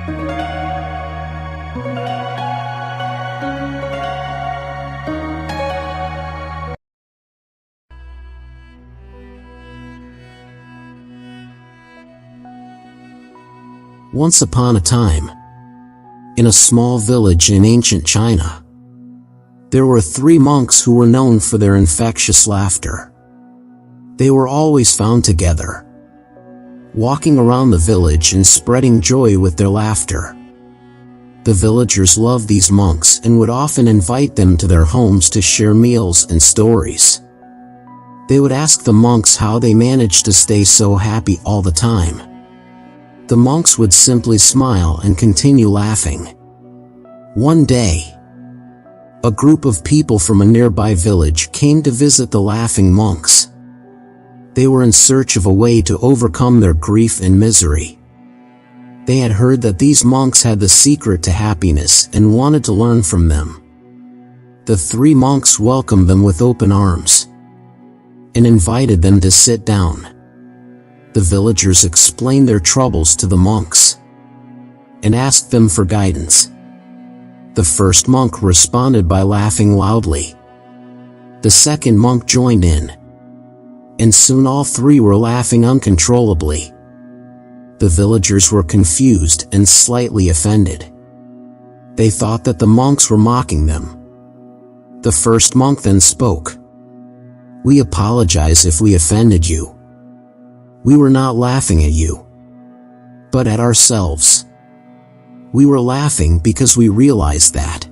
Once upon a time, in a small village in ancient China, there were 3 monks who were known for their infectious laughter. They were always found together, walking around the village and spreading joy with their laughter. The villagers loved these monks and would often invite them to their homes to share meals and stories. They would ask the monks how they managed to stay so happy all the time. The monks would simply smile and continue laughing. One day, a group of people from a nearby village came to visit the laughing monks. They were in search of a way to overcome their grief and misery. They had heard that these monks had the secret to happiness and wanted to learn from them. The 3 monks welcomed them with open arms and invited them to sit down. The villagers explained their troubles to the monks and asked them for guidance. The first monk responded by laughing loudly. The second monk joined in, and soon all 3 were laughing uncontrollably. The villagers were confused and slightly offended. They thought that the monks were mocking them. The first monk then spoke. "We apologize if we offended you. We were not laughing at you, but at ourselves. We were laughing because we realized that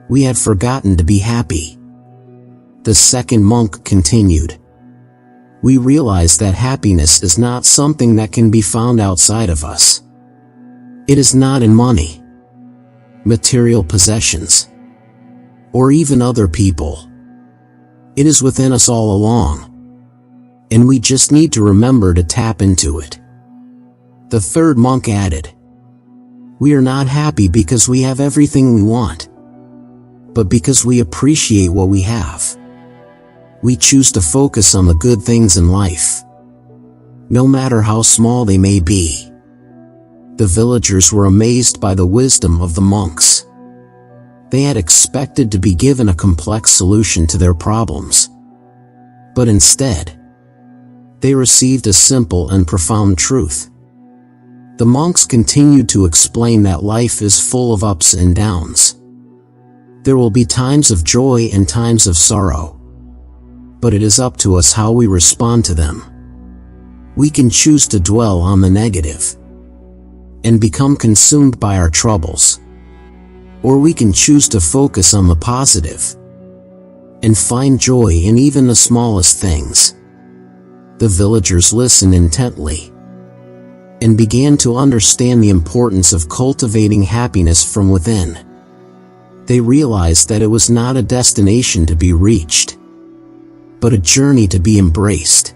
we had forgotten to be happy." The second monk continued. "We realized that happiness is not something that can be found outside of us. It is not in money, material possessions, or even other people. It is within us all along, and we just need to remember to tap into it." The third monk added, "We are not happy because we have everything we want, but because we appreciate what we have. We choose to focus on the good things in life, no matter how small they may be." The villagers were amazed by the wisdom of the monks. They had expected to be given a complex solution to their problems, but instead, they received a simple and profound truth. The monks continued to explain that life is full of ups and downs. There will be times of joy and times of sorrow, but it is up to us how we respond to them. We can choose to dwell on the negative and become consumed by our troubles, or we can choose to focus on the positive and find joy in even the smallest things. The villagers listened intently and began to understand the importance of cultivating happiness from within. They realized that it was not a destination to be reached, but a journey to be embraced.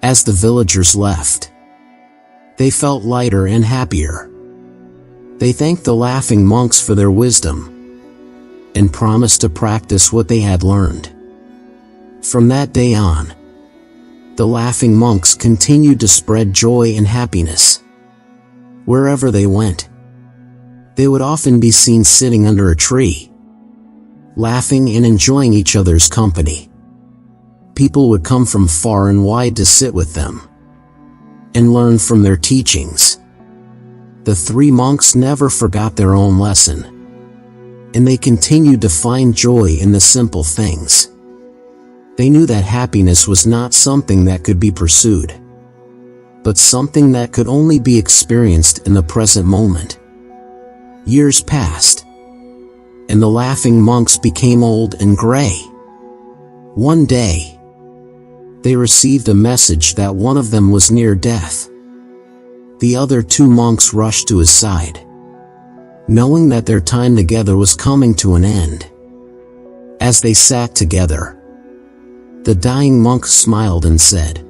As the villagers left, they felt lighter and happier. They thanked the laughing monks for their wisdom and promised to practice what they had learned. From that day on, the laughing monks continued to spread joy and happiness. Wherever they went, they would often be seen sitting under a tree, laughing and enjoying each other's company. People would come from far and wide to sit with them and learn from their teachings. The 3 monks never forgot their own lesson, and they continued to find joy in the simple things. They knew that happiness was not something that could be pursued, but something that could only be experienced in the present moment. Years passed, and the laughing monks became old and gray. One day, they received a message that one of them was near death. The other 2 monks rushed to his side, knowing that their time together was coming to an end. As they sat together, the dying monk smiled and said,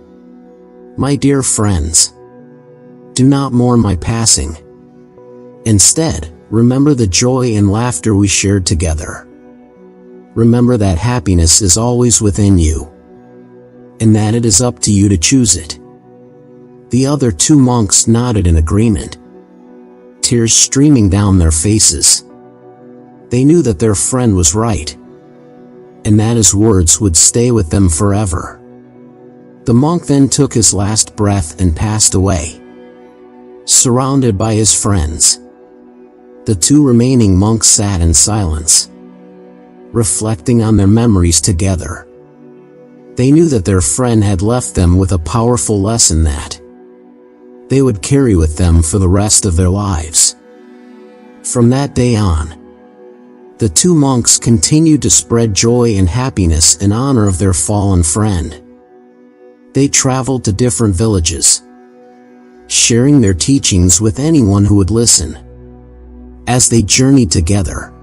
"My dear friends, do not mourn my passing. Instead, remember the joy and laughter we shared together. Remember that happiness is always within you, and that it is up to you to choose it." The other 2 monks nodded in agreement. tears streaming down their faces. They knew that their friend was right, and that his words would stay with them forever. The monk then took his last breath and passed away, surrounded by his friends. The two remaining monks sat in silence, reflecting on their memories together. They knew that their friend had left them with a powerful lesson that they would carry with them for the rest of their lives. From that day on, the two monks continued to spread joy and happiness in honor of their fallen friend. They traveled to different villages, sharing their teachings with anyone who would listen. As they journeyed together,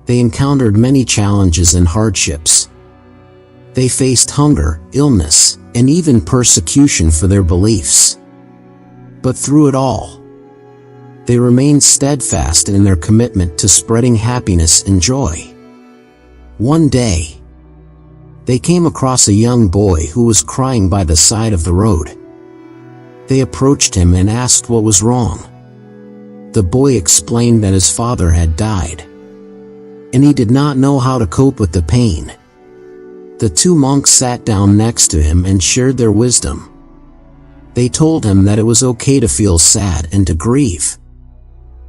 they encountered many challenges and hardships. They faced hunger, illness, and even persecution for their beliefs. But through it all, they remained steadfast in their commitment to spreading happiness and joy. One day, they came across a young boy who was crying by the side of the road. They approached him and asked what was wrong. The boy explained that his father had died, and he did not know how to cope with the pain. The two monks sat down next to him and shared their wisdom. They told him that it was okay to feel sad and to grieve,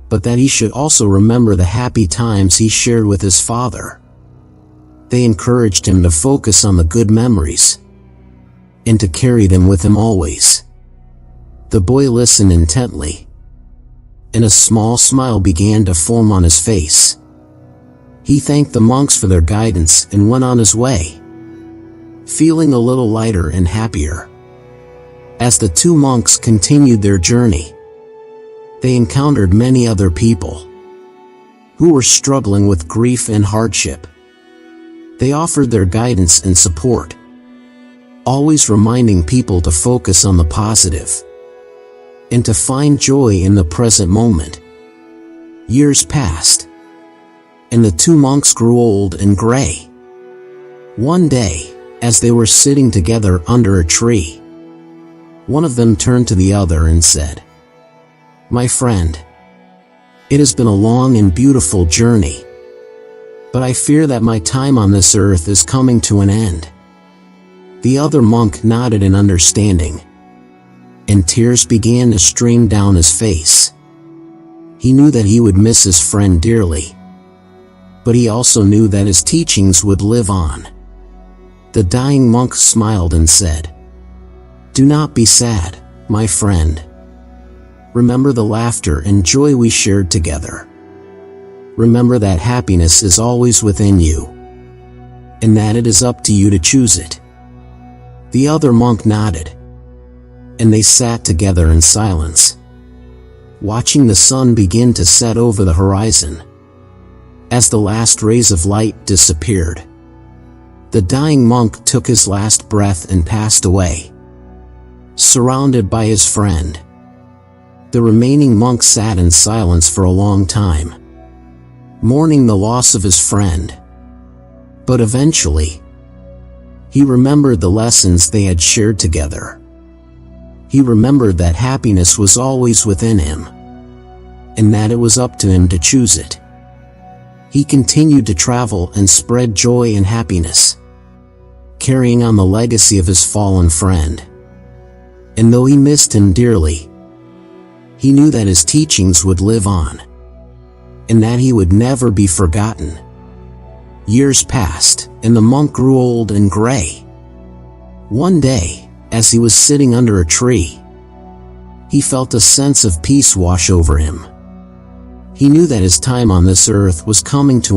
but that he should also remember the happy times he shared with his father. They encouraged him to focus on the good memories and to carry them with him always. The boy listened intently, and a small smile began to form on his face. He thanked the monks for their guidance and went on his way, feeling a little lighter and happier. As the two monks continued their journey, they encountered many other people who were struggling with grief and hardship. They offered their guidance and support, always reminding people to focus on the positive and to find joy in the present moment. Years passed, and the two monks grew old and gray. One day, as they were sitting together under a tree, one of them turned to the other and said, "My friend, it has been a long and beautiful journey, but I fear that my time on this earth is coming to an end." The other monk nodded in understanding, and tears began to stream down his face. He knew that he would miss his friend dearly, but he also knew that his teachings would live on. The dying monk smiled and said, "Do not be sad, my friend. Remember the laughter and joy we shared together. Remember that happiness is always within you, and that it is up to you to choose it." The other monk nodded, and they sat together in silence, watching the sun begin to set over the horizon. As the last rays of light disappeared, the dying monk took his last breath and passed away, surrounded by his friend. The remaining monk sat in silence for a long time, mourning the loss of his friend. But eventually, he remembered the lessons they had shared together. He remembered that happiness was always within him, and that it was up to him to choose it. He continued to travel and spread joy and happiness, carrying on the legacy of his fallen friend. And though he missed him dearly, he knew that his teachings would live on, and that he would never be forgotten. Years passed, and the monk grew old and gray. One day, as he was sitting under a tree, he felt a sense of peace wash over him. He knew that his time on this earth was coming to